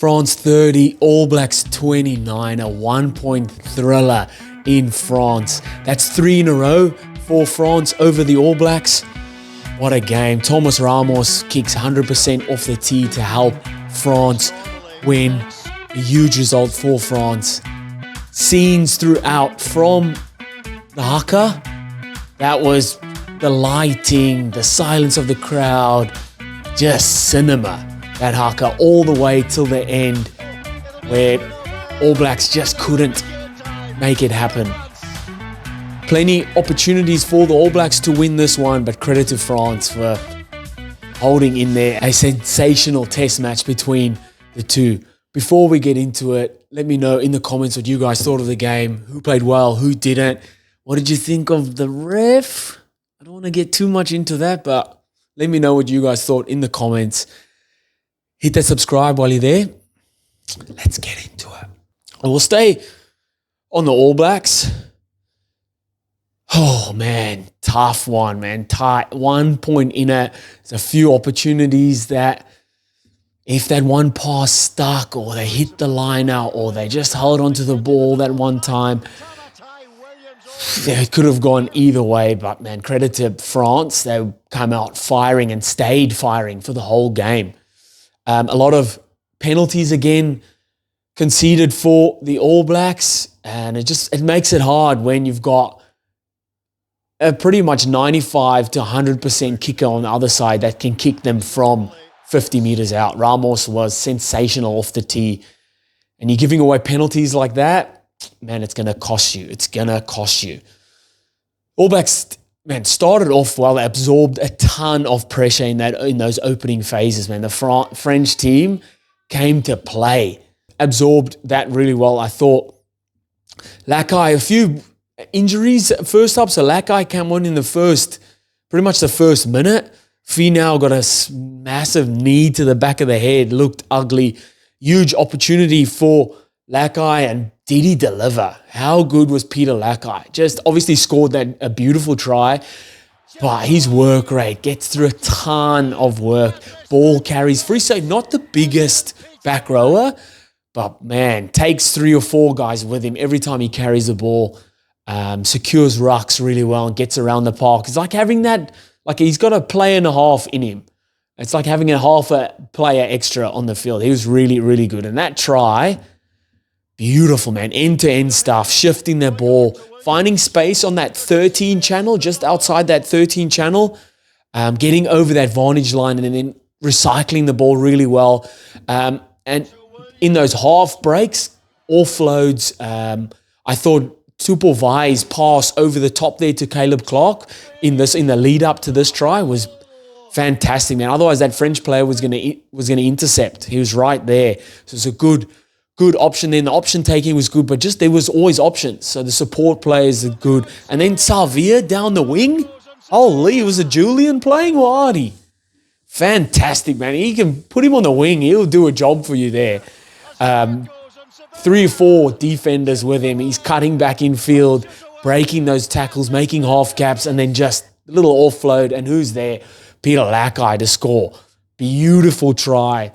France 30, All Blacks 29, a 1-point thriller in France. That's 3 in a row for France over the All Blacks. What a game. Thomas Ramos kicks 100% off the tee to help France win. A huge result for France. Scenes throughout from the haka. That was the lighting, the silence of the crowd. Just cinema. That haka all the way till the end where All Blacks just couldn't make it happen. Plenty opportunities for the All Blacks to win this one, but credit to France for holding in there. A sensational test match between the two. Before we get into it, let me know in the comments what you guys thought of the game. Who played well, who didn't? What did you think of the ref? I don't want to get too much into that, but let me know what you guys thought in the comments. Hit that subscribe while you're there. Let's get into it. And we'll stay on the All Blacks. Oh, man. Tough one, man. Tight. 1 point in it. There's a few opportunities that if that one pass stuck or they hit the line out or they just held onto the ball that one time, it could have gone either way. But, man, credit to France. They came out firing and stayed firing for the whole game. A lot of penalties again conceded for the All Blacks, and it makes it hard when you've got a pretty much 95 to 100% kicker on the other side that can kick them from 50 meters out. Ramos was sensational off the tee, and you're giving away penalties like that, man, it's going to cost you. It's going to cost you. All Blacks, man, started off well. They absorbed a ton of pressure in those opening phases, man. The French team came to play, absorbed that really well. I thought Lakai, a few injuries first up. So Lakai came on in pretty much the first minute. Finau got a massive knee to the back of the head, looked ugly. Huge opportunity for Lakai, and did he deliver? How good was Peter Lakai? Just obviously scored a beautiful try, but his work rate gets through a ton of work. Ball carries free, so not the biggest back rower, but man, takes 3 or 4 guys with him every time he carries the ball. Secures rucks really well and gets around the park. It's like having that, like he's got a player and a half in him. It's like having a half a player extra on the field. He was really, really good. And that try, beautiful, man. End-to-end stuff, shifting their ball, finding space on that 13 channel, just outside that 13 channel, getting over that vantage line and then recycling the ball really well. And in those half breaks, offloads, I thought Tupou Vai's pass over the top there to Caleb Clark in the lead up to this try was fantastic, man. Otherwise, that French player was going to intercept. He was right there. So it's a good option then. The option taking was good, but just there was always options. So the support players are good. And then Savia down the wing. Holy, was it Julian playing or Artie? Fantastic, man. You can put him on the wing. He'll do a job for you there. 3 or 4 defenders with him. He's cutting back infield, breaking those tackles, making half caps, and then just a little offload. And who's there? Peter Lakai to score. Beautiful try.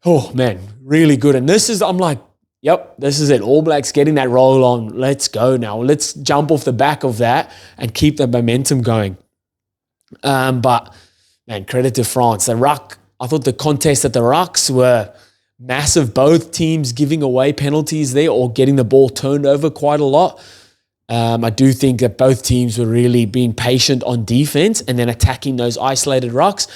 Oh, man, really good. And I'm like, yep, this is it. All Blacks getting that roll on. Let's go now. Let's jump off the back of that and keep the momentum going. But, man, credit to France. The Ruck, I thought the contest at the Rucks were massive. Both teams giving away penalties there or getting the ball turned over quite a lot. I do think that both teams were really being patient on defense and then attacking those isolated rucks.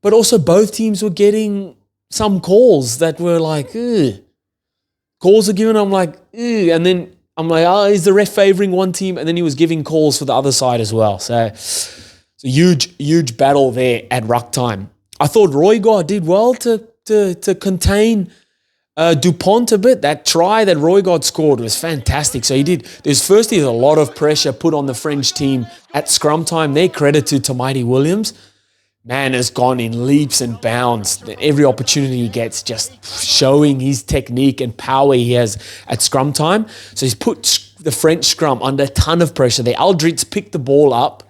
But also both teams were getting some calls that were like, ugh. Calls are given, I'm like, ugh. And then I'm like, is the ref favoring one team? And then he was giving calls for the other side as well. So it's a huge battle there at ruck time. I thought Roygaard did well to contain Dupont a bit. That try that Roygaard scored was fantastic. So he did. There's a lot of pressure put on the French team at scrum time. Their credit to Tamati Williams. Man has gone in leaps and bounds. Every opportunity he gets, just showing his technique and power he has at scrum time. So he's put the French scrum under a ton of pressure. The Aldrich picked the ball up,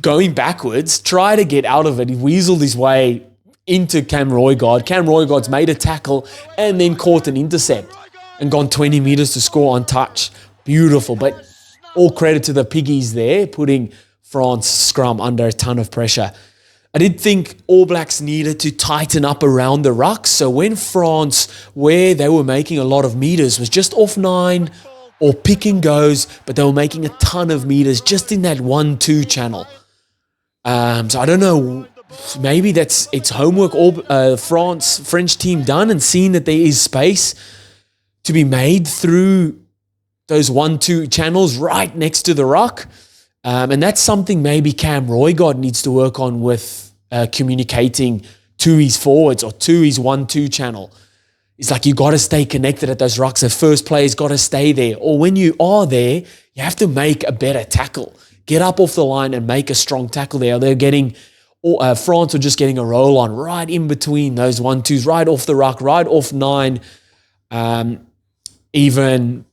going backwards, try to get out of it. He weaseled his way into Cam Roygaard. Cam Roygaard's made a tackle and then caught an intercept and gone 20 meters to score on touch. Beautiful, but all credit to the piggies there, putting France scrum under a ton of pressure. I did think All Blacks needed to tighten up around the ruck. So when France, where they were making a lot of meters, was just off 9 or pick and goes, but they were making a ton of meters just in that 1-2 channel. So I don't know, maybe it's homework French team done and seen that there is space to be made through those 1-2 channels right next to the ruck. And that's something maybe Cam Roygaard needs to work on with communicating to his forwards or to his 1-2 channel. It's like you got to stay connected at those rucks. The first player's got to stay there. Or when you are there, you have to make a better tackle. Get up off the line and make a strong tackle there. They're getting, France are just getting a roll on right in between those 1-2s, right off the ruck, right off 9. Even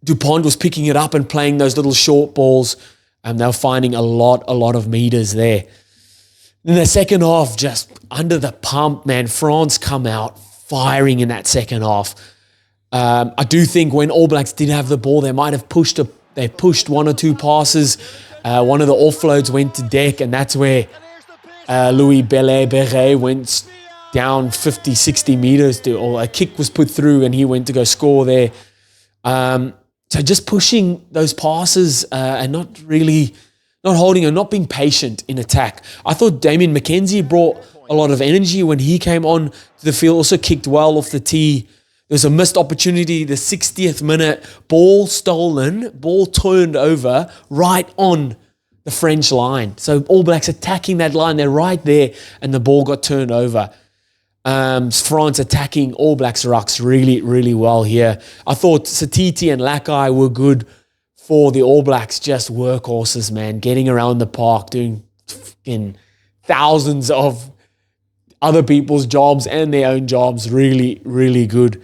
Dupont was picking it up and playing those little short balls. They were finding a lot of meters there. In the second half, just under the pump, man, France come out firing in that second half. I do think when All Blacks did have the ball, they might have pushed 1 or 2 passes. One of the offloads went to Deck, and that's where Louis Beret went down 50, 60 meters, or a kick was put through and he went to go score there. So just pushing those passes and not holding and not being patient in attack. I thought Damien McKenzie brought a lot of energy when he came on to the field, also kicked well off the tee. There's a missed opportunity, the 60th minute, ball stolen, ball turned over right on the French line. So All Blacks attacking that line, they're right there, and the ball got turned over. France attacking All Blacks rucks really, really well here. I thought Satiti and Lakai were good for the All Blacks, just workhorses, man, getting around the park, doing thousands of other people's jobs and their own jobs. Really, really good.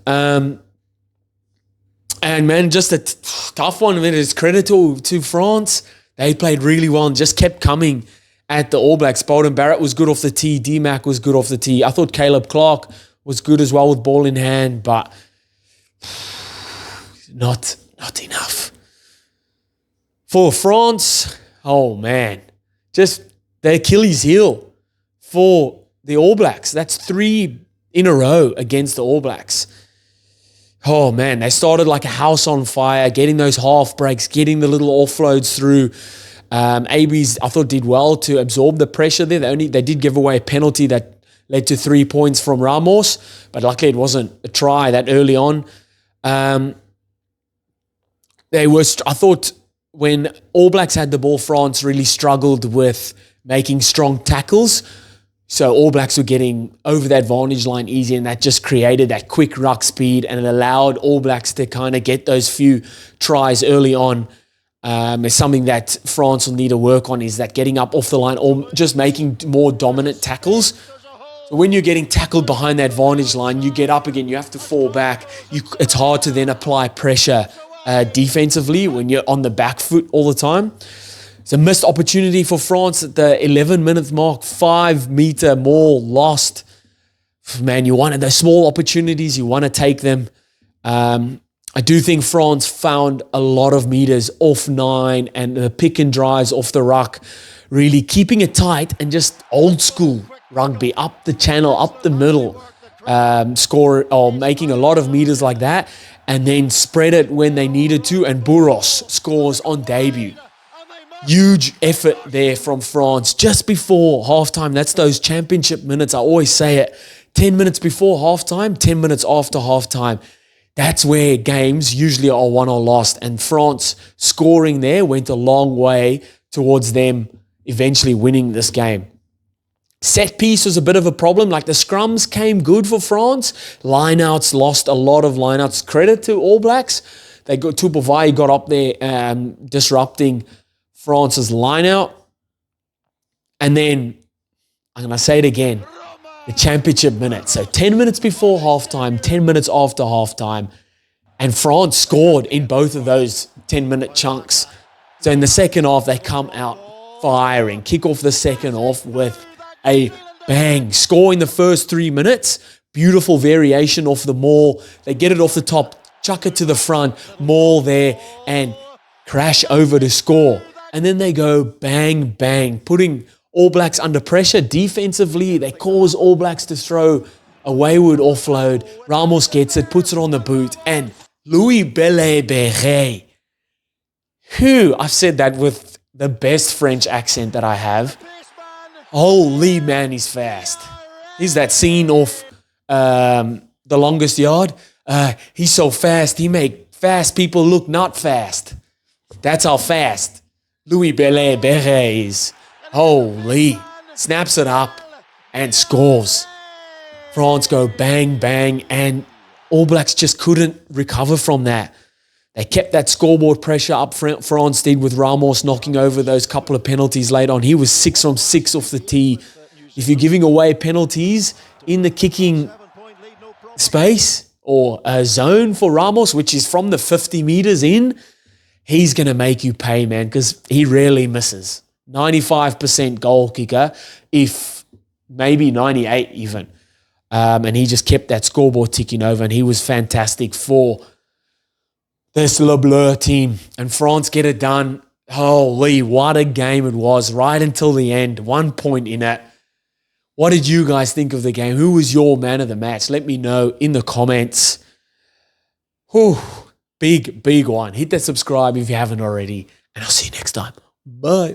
And man, just a tough one. I mean, it's credit to France. They played really well and just kept coming at the All Blacks. Bolden Barrett was good off the tee. D-Mac was good off the tee. I thought Caleb Clark was good as well with ball in hand, but not enough. For France, oh man, just the Achilles heel for the All Blacks. That's 3 in a row against the All Blacks. Oh man, they started like a house on fire, getting those half breaks, getting the little offloads through. ABs, I thought, did well to absorb the pressure there. They did give away a penalty that led to 3 points from Ramos, but luckily it wasn't a try that early on. I thought when All Blacks had the ball, France really struggled with making strong tackles. So All Blacks were getting over that vantage line easy, and that just created that quick ruck speed, and it allowed All Blacks to kind of get those few tries early on. It's something that France will need to work on, is that getting up off the line or just making more dominant tackles. So when you're getting tackled behind that vantage line, you get up again, you have to fall back. It's hard to then apply pressure defensively when you're on the back foot all the time. It's a missed opportunity for France at the 11-minute mark, 5-meter maul lost. Man, you wanted those small opportunities, you want to take them. I do think France found a lot of meters off 9 and the pick and drives off the ruck, really keeping it tight and just old school rugby, up the channel, up the middle, score or making a lot of meters like that, and then spread it when they needed to, and Burros scores on debut. Huge effort there from France just before halftime. That's those championship minutes. I always say it, 10 minutes before halftime, 10 minutes after halftime. That's where games usually are won or lost, and France scoring there went a long way towards them eventually winning this game. Set piece was a bit of a problem. Like the scrums came good for France. Lineouts lost a lot of lineouts. Credit to All Blacks. Tupavai got up there disrupting France's lineout. And then, I'm going to say it again, the championship minutes. So 10 minutes before halftime, 10 minutes after halftime, and France scored in both of those 10-minute chunks. So in the second half, they come out firing, kick off the second half with a bang, score in the first 3 minutes. Beautiful variation off the maul. They get it off the top, chuck it to the front, maul there, and crash over to score. And then they go bang, bang, putting All Blacks under pressure defensively. They cause All Blacks to throw a wayward offload. Ramos gets it, puts it on the boot, and Louis Bele-Bere, who, I've said that with the best French accent that I have. Holy man, he's fast. He's that scene off The Longest Yard. He's so fast, he make fast people look not fast. That's how fast Louis Bele-Bere is. Holy. Snaps it up and scores. France go bang, bang, and All Blacks just couldn't recover from that. They kept that scoreboard pressure up front. France did, with Ramos knocking over those couple of penalties late on. He was 6 from 6 off the tee. If you're giving away penalties in the kicking space or a zone for Ramos, which is from the 50 meters in, he's going to make you pay, man, because he rarely misses. 95% goal kicker, if maybe 98 even. And he just kept that scoreboard ticking over, and he was fantastic for this Le Bleu team. And France get it done. Holy, what a game it was right until the end. 1 point in it. What did you guys think of the game? Who was your man of the match? Let me know in the comments. Whew, big one. Hit that subscribe if you haven't already. And I'll see you next time. Bye.